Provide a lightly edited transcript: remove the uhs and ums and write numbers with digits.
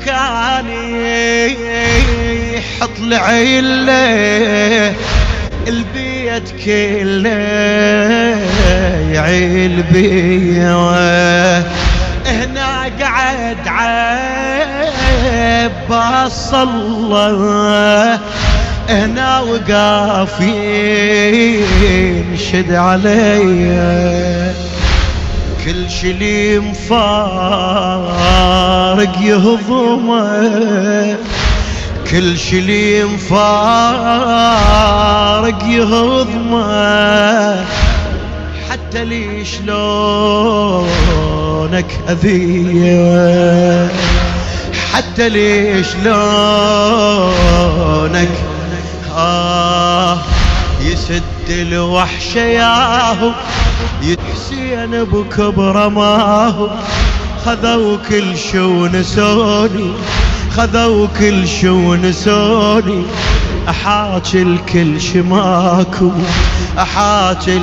كان يحط لعيله البيت كله يعيل بيه، هنا قعد عباس الله، هنا وقاف ينشد علي، كل شي لي مفارق يهضمه، كل شي لي مفارق يهضمه، حتى لي شلونك أذية، حتى لي شلونك يسد الوحشة ياهو، حسين بكبر ماهو، خذوا كل شي ونسوني، خذوا كل شي ونسوني، أحاكي الكل شي ماكو، أحاكي